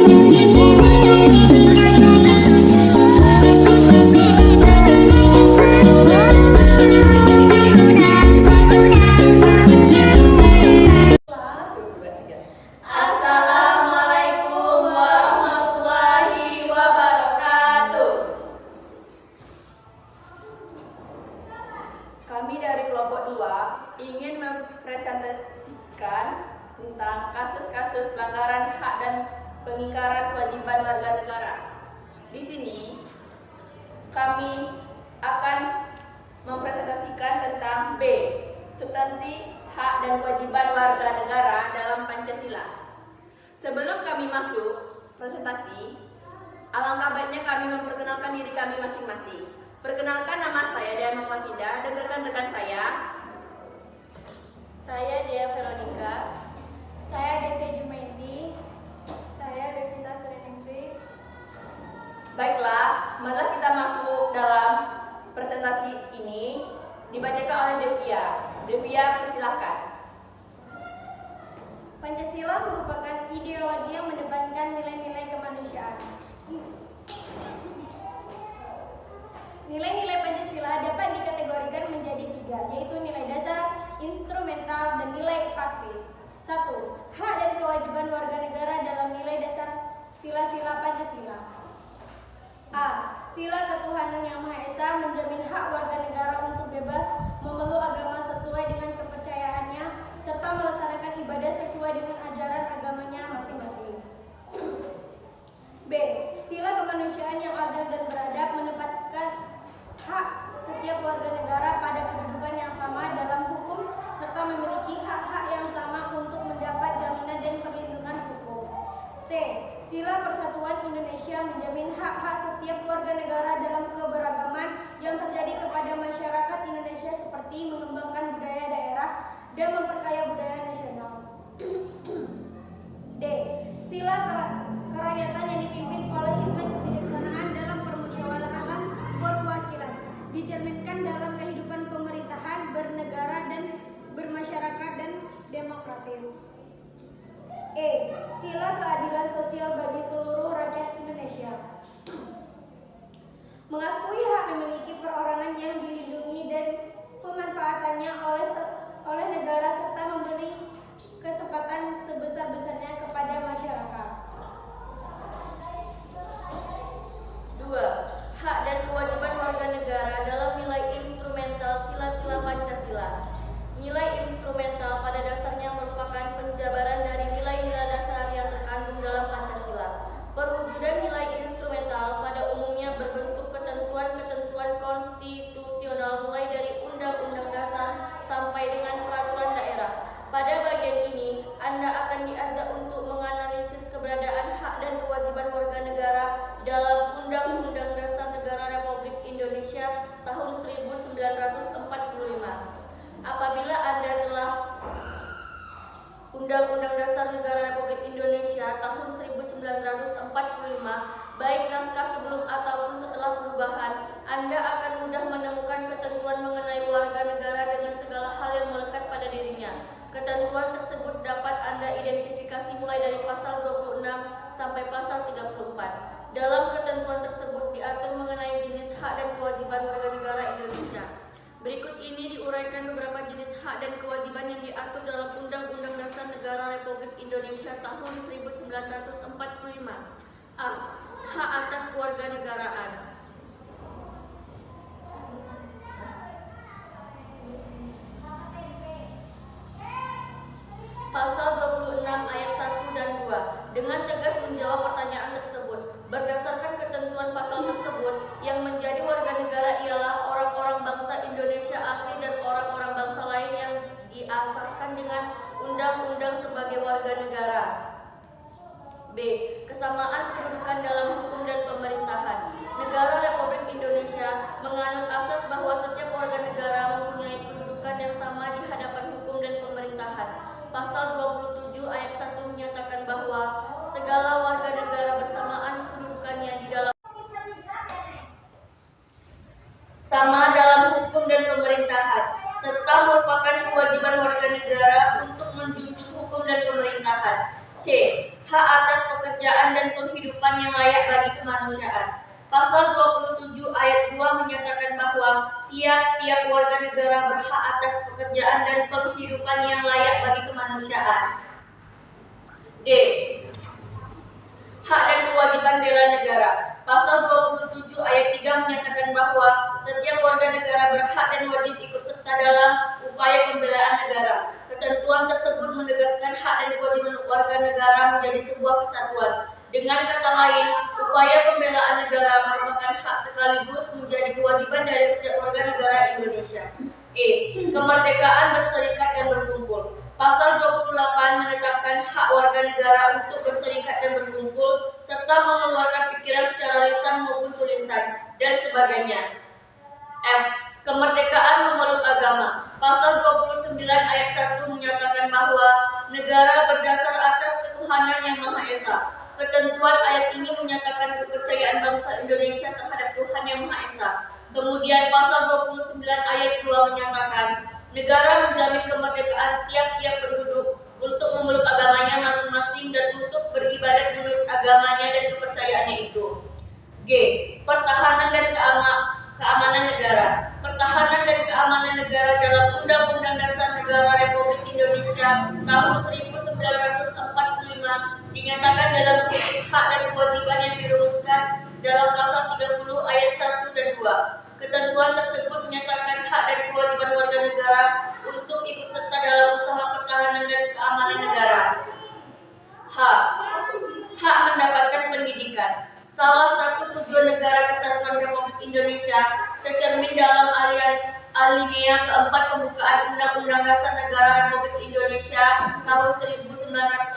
Assalamualaikum warahmatullahi wabarakatuh. Kami dari kelompok 2 ingin mempresentasikan tentang kasus-kasus pelanggaran hak dan pengingkaran kewajiban warga negara. Di sini kami akan mempresentasikan tentang B. Substansi hak dan kewajiban warga negara dalam Pancasila. Sebelum kami masuk presentasi, alangkah baiknya kami memperkenalkan diri kami masing-masing. Perkenalkan, nama saya Dea Mafinda dan rekan-rekan saya. Saya Dea Veronica. Saya Devi Jumainti. Saya Devita Sereningsi. Baiklah, marilah kita masuk dalam presentasi ini. Dibacakan oleh Devia. Devia, persilakan. Pancasila merupakan ideologi yang mendepankan nilai-nilai kemanusiaan. Nilai-nilai Pancasila dapat dikategorikan menjadi 3, yaitu nilai dasar, instrumental, dan nilai praktis. 1. Hak dan kewajiban warga negara dalam nilai dasar sila-sila Pancasila. A. Sila ketuhanan yang Maha Esa menjamin hak warga negara untuk bebas memeluk agama sesuai dengan kepercayaannya serta melaksanakan ibadah sesuai dengan ajaran agamanya masing-masing. B. Sila kemanusiaan yang adil dan beradab menempatkan hak setiap warga negara pada kedudukan yang sama dalam hukum serta memiliki hak-hak yang sama untuk mendapat jaminan dan perlindungan hukum. C. Sila Persatuan Indonesia menjamin hak-hak setiap warga negara dalam keberagaman yang terjadi kepada masyarakat Indonesia seperti mengembangkan budaya daerah dan memperkaya budaya nasional. D. Sila kerakyatan yang dipimpin oleh hikmat kebijaksanaan dalam permusyawaratan perwakilan dicerminkan dalam kehidupan pemerintahan bernegara dan bermasyarakat dan demokratis. E. Sila keadilan sosial bagi seluruh rakyat Indonesia mengakui hak memiliki perorangan yang dilindungi dan pemanfaatannya oleh negara serta memberi kesempatan sebesar-besarnya kepada masyarakat. 2. Hak dan kewajiban warga negara dalam nilai instrumental sila-sila Pancasila. Nilai instrumental pada dasarnya merupakan penjabaran dari nilai-nilai dasar yang terkandung dalam Pancasila. Perwujudan nilai instrumental pada umumnya berbentuk ketentuan-ketentuan konstitusional mulai dari Undang-Undang Dasar sampai dengan peraturan daerah. Pada bagian ini, Anda akan diajak untuk menganalisis keberadaan hak dan kewajiban warga negara dalam Undang-Undang Dasar Negara Republik Indonesia tahun 1945. Apabila Anda telah Undang-Undang Dasar Negara Republik Indonesia tahun 1945, baik naskah sebelum ataupun setelah perubahan, Anda akan mudah menemukan ketentuan mengenai warga negara dengan segala hal yang melekat pada dirinya. Ketentuan tersebut dapat Anda identifikasi mulai dari pasal 26 sampai pasal 34. Dalam ketentuan tersebut diatur mengenai jenis hak dan kewajiban warga negara Indonesia. Berikut ini diuraikan beberapa jenis hak dan kewajiban yang diatur dalam Undang-Undang Dasar Negara Republik Indonesia tahun 1945. A. Hak atas kewarganegaraan. Pasal 26 ayat 1 dan 2 dengan tegas menjawab pertanyaan tersebut. Berdasarkan ketentuan pasal tersebut, yang menjadi warga negara ialah orang-orang bangsa Indonesia asli dan orang-orang bangsa lain yang diasahkan dengan undang-undang sebagai warga negara. B. Kesamaan kedudukan dalam hukum dan pemerintahan. Negara Republik Indonesia menganut asas bahwa setiap warga negara mempunyai kedudukan yang sama di hadapan hukum dan pemerintahan. Pasal 27 ayat 1 menyatakan bahwa segala warga negara bersamaan kedudukannya di dalam sama dalam hukum dan pemerintahan, serta merupakan kewajiban warga negara untuk menjunjung hukum dan pemerintahan. C. hak atas pekerjaan dan penghidupan yang layak bagi kemanusiaan. Pasal 27 ayat 2 menyatakan bahwa tiap-tiap warga negara berhak atas pekerjaan dan penghidupan yang layak bagi kemanusiaan. D. Hak dan kewajiban bela negara. Pasal 27 ayat 3 menyatakan bahwa setiap warga negara berhak dan wajib ikut serta dalam upaya pembelaan negara. Ketentuan tersebut menegaskan hak dan kewajiban warga negara menjadi sebuah kesatuan. Dengan kata lain, upaya pembelaan negara merupakan hak sekaligus menjadi kewajiban dari setiap warga negara Indonesia. E. Kemerdekaan berserikat dan berkumpul. Pasal 28 menetapkan hak warga negara untuk berserikat dan berkumpul serta mengeluarkan pikiran secara lisan maupun tulisan dan sebagainya. F. Kemerdekaan memeluk agama. Pasal 29 ayat 1 menyatakan bahwa negara berdasar atas ketuhanan yang Maha Esa. Ketentuan ayat ini menyatakan kepercayaan bangsa Indonesia terhadap Tuhan yang Maha Esa. Kemudian pasal 29 ayat 2 menyatakan negara menjamin kemerdekaan tiap-tiap penduduk untuk memeluk agamanya masing-masing dan untuk beribadat menurut agamanya dan kepercayaannya itu. G. Pertahanan dan keamanan negara. Pertahanan dan keamanan negara dalam Undang-Undang Dasar Negara Republik Indonesia tahun 1945 dinyatakan dalam bentuk hak dan kewajiban yang dirumuskan dalam pasal 30 ayat 1 dan 2. Ketentuan tersebut menyatakan hak dan kewajiban warga negara untuk ikut serta dalam usaha pertahanan dan keamanan negara. H. Hak mendapatkan pendidikan. Salah satu tujuan Negara Kesatuan Republik Indonesia tercermin dalam alinea keempat pembukaan Undang-Undang Dasar Negara Republik Indonesia tahun 1945,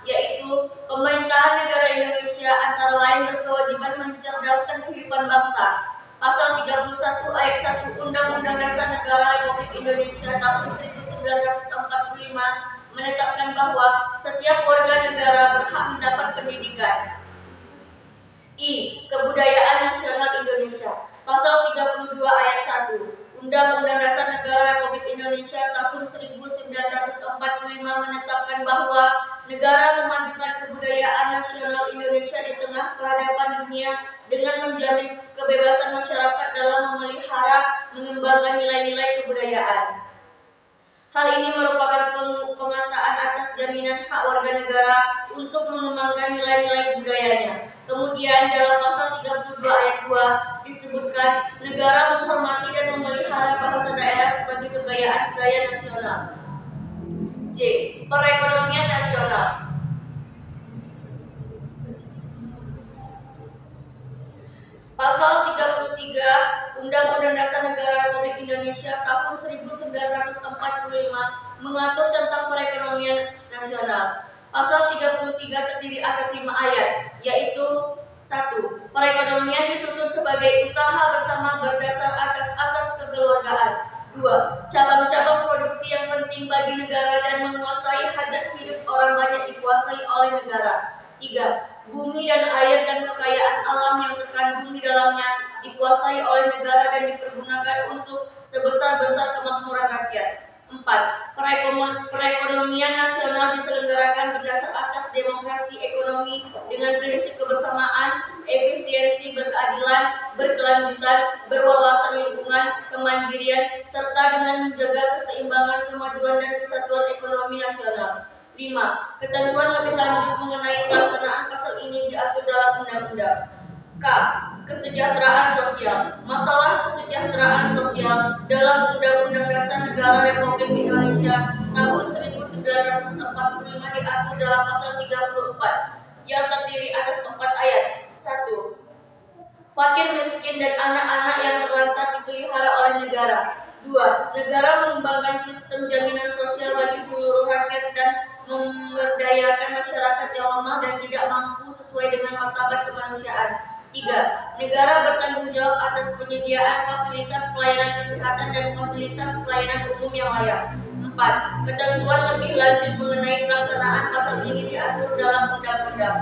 yaitu pemerintahan negara Indonesia antara lain berkewajiban mencerdaskan kehidupan bangsa. Pasal 31 ayat 1 Undang-Undang Dasar Negara Republik Indonesia tahun 1945 menetapkan bahwa setiap warga negara berhak mendapat pendidikan. I. Kebudayaan Nasional Indonesia. Pasal 32 ayat 1 Undang-Undang Dasar Negara Republik Indonesia tahun 1945 menetapkan bahwa negara memajukan kebudayaan nasional Indonesia di tengah kehadapan dunia dengan menjamin kebebasan masyarakat dalam memelihara, mengembangkan nilai-nilai kebudayaan. Hal ini merupakan pengasaan atas jaminan hak warga negara untuk mengembangkan nilai-nilai budayanya. Kemudian dalam pasal 32 ayat 2 disebutkan negara menghormati dan memelihara bahasa daerah sebagai kekayaan budaya nasional. J. Perekonomian nasional. Pasal 33 Undang-Undang Dasar Negara Republik Indonesia tahun 1945 mengatur tentang perekonomian nasional. Pasal 33 terdiri atas 5 ayat, yaitu 1. Perekonomian disusun sebagai usaha bersama berdasar atas asas kekeluargaan. 2. Cabang-cabang produksi yang penting bagi negara dan menguasai hajat hidup orang banyak dikuasai oleh negara. 3. Bumi dan air dan kekayaan alam yang terkandung di dalamnya dikuasai oleh negara dan dipergunakan untuk sebesar-besar kemakmuran rakyat. 4. Perekonomian nasional diselenggarakan berdasar atas demokrasi ekonomi dengan prinsip kebersamaan, efisiensi, berkeadilan, berkelanjutan, berwawasan lingkungan, kemandirian, serta dengan menjaga keseimbangan, kemajuan, dan kesatuan ekonomi nasional. 5. Ketentuan lebih lanjut mengenai pelaksanaan pasal ini diatur dalam undang-undang. K. Kesejahteraan sosial. Masalah kesejahteraan sosial dalam Undang-Undang Dasar Negara Republik Indonesia tahun 1945 diatur dalam pasal 34 yang terdiri atas 4 ayat. 1. Fakir miskin dan anak-anak yang terlantar dipelihara oleh negara. 2. Negara mengembangkan sistem jaminan sosial bagi seluruh rakyat dan memberdayakan masyarakat yang lemah dan tidak mampu sesuai dengan martabat kemanusiaan. 3. Negara bertanggung jawab atas penyediaan fasilitas pelayanan kesehatan dan fasilitas pelayanan umum yang layak. 4. Ketentuan lebih lanjut mengenai pelaksanaan pasal ini diatur dalam undang-undang.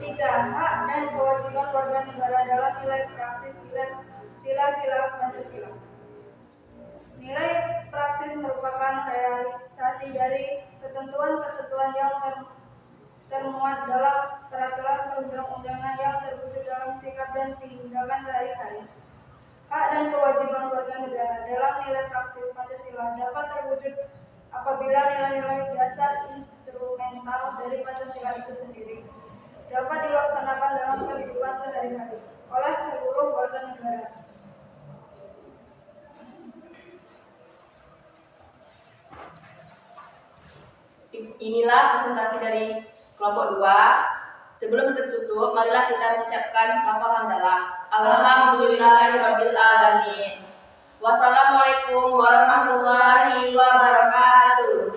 3. Hak dan kewajiban warga negara dalam nilai praksi sila-sila Pancasila. Nilai praksis merupakan realisasi dari ketentuan-ketentuan yang termuat dalam peraturan perundang-undangan yang terwujud dalam sikap dan tindakan sehari-hari. Hak dan kewajiban warga negara dalam nilai praksis Pancasila dapat terwujud apabila nilai-nilai dasar instrumental dari Pancasila itu sendiri dapat dilaksanakan dalam kehidupan sehari-hari oleh seluruh warga negara. Inilah presentasi dari kelompok 2. Sebelum kita tutup, marilah kita mengucapkan lafaz hamdalah. Alhamdulillahirabbil alamin. Wassalamualaikum warahmatullahi wabarakatuh.